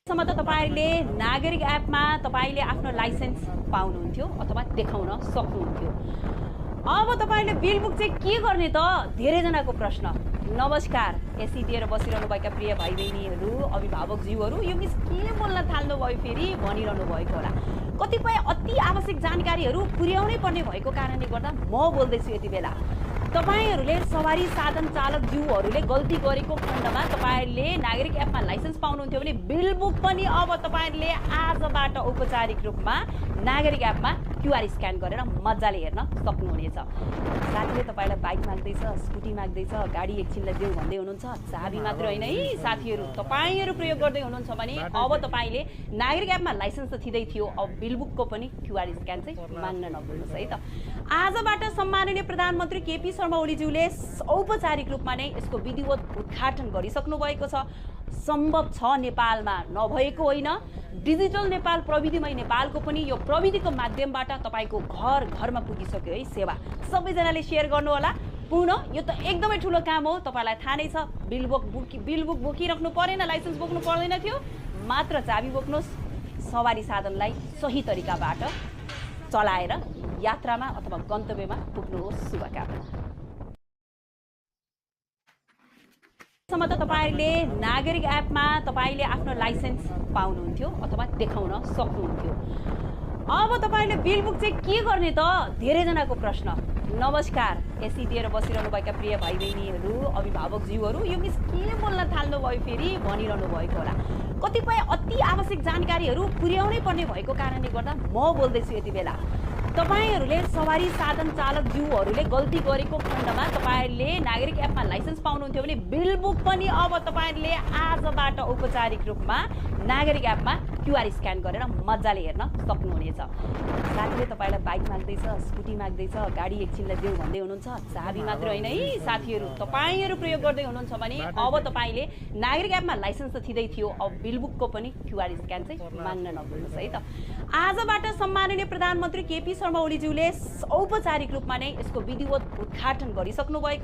सम्म त तपाईहरुले नागरिक एपमा तपाईले आफ्नो लाइसेन्स पाउनुहुन्थ्यो अथवा देखाउन सक्नुहुन्थ्यो। अब तपाईले बिल बुक चाहिँ के गर्ने त धेरै जनाको प्रश्न। नमस्कार, एसी दिएर बसिरहनु भएका प्रिय भाइ बहिनीहरु, अभिभावक ज्यूहरु, यो मिस के बोल्न थाल्नु भयो फेरि भनिरहनु भएको होला। कतिपय अति आवश्यक जानकारीहरु पुर्याउनै पर्ने भएको कारणले गर्दा म बोल्दैछु यति बेला। तपाईहरुले सवारी साधन चालक ज्यूहरुले गल्ती गरेको खण्डमा तपाईहरुले नागरिक एपमा लाइसेन्स पाउनुहुन्थ्यो भने बिल बुक पनि अब तपाईहरुले आजबाट औपचारिक रूपमा नागरिक एपमा क्यूआर स्क्यान गरेर मज्जाले हेर्न सक्नुहुनेछ। साथीले तपाईलाई बाइक माग्दैछ, स्कुटी माग्दैछ, गाडी एकछिनलाई देऊ भन्दै हुनुहुन्छ, चाबी मात्र हैन है साथीहरु, तपाईहरु प्रयोग गर्दै हुनुहुन्छ भने अब तपाईले नागरिक एपमा लाइसेन्स त थिदै थियो, अब बिल बुकको पनि क्यूआर स्क्यान चाहिँ माग्न नभुल्नुस् है त। आजबाट सम्माननीय प्रधानमन्त्री केपी शर्मा ओलीज्यूले औपचारिक रूपमा नै यसको विधिवत उद्घाटन गरिसक्नु भएको छ। सम्भव छ नेपालमा नभएको होइन, डिजिटल नेपाल प्रविधिमय नेपालको पनि यो प्रविधिको माध्यमबाट तपाईको घर घरमा पुगिसक्यो है सेवा। सबैजनाले शेयर गर्नु होला। पूर्ण यो त एकदमै ठुलो काम हो, तपाईलाई थाहा नै छ। बिल बुक बोकिराख्नु परेन, लाइसेन्स बोक्नु पर्दैन थियो, मात्र चाबी बोक्नुस्, सवारी साधनलाई सही तरिकाबाट चलाएर यात्रामा अथवा गन्तव्यमा पुग्नुहोस्। शुभकामना। सम्म त तपाईहरुले नागरिक एपमा तपाईले आफ्नो लाइसेन्स पाउनुहुन्थ्यो अथवा देखाउन सक्नुहुन्थ्यो। अब तपाईले बिल बुक चाहिँ के गर्ने त धेरै जनाको प्रश्न। नमस्कार, एसी दिएर बसिरहनु भएका प्रिय भाइ बहिनीहरु, अभिभावक ज्यूहरु, यो मिस के बोल्न थाल्नु भयो फेरि भनिरहनु भएको होला। कतिपय अति आवश्यक जानकारीहरु पुर्याउनै पर्ने भएको कारणले गर्दा म बोल्दैछु यति बेला। तपाईहरुले सवारी साधन चालक ज्यूहरुले गल्ती गरेको खण्डमा तपाईहरुले नागरिक एपमा लाइसेन्स पाउनुहुन्थ्यो भने बिल बुक पनि अब तपाईहरुले आजबाट औपचारिक रूपमा नागरिक एपमा क्यूआर स्क्यान गरेर मज्जाले हेर्न सक्नुहुनेछ। साथीले तपाईलाई बाइक माग्दैछ, स्कुटी माग्दैछ, गाडी एकछिनलाई देऊ भन्दै हुनुहुन्छ, चाबी मात्र हैन है साथीहरु, तपाईहरु प्रयोग गर्दै हुनुहुन्छ भने अब तपाईले नागरिक एपमा लाइसेन्स त थिदै थियो, अब बिल बुकको पनि क्यूआर स्क्यान चाहिँ माग्न नभुल्नुस् है त। आजबाट सम्माननीय प्रधानमन्त्री केपी शर्मा ओलीज्यूले औपचारिक रूपमा नै यसको विधिवत उद्घाटन गरिसक्नु भएको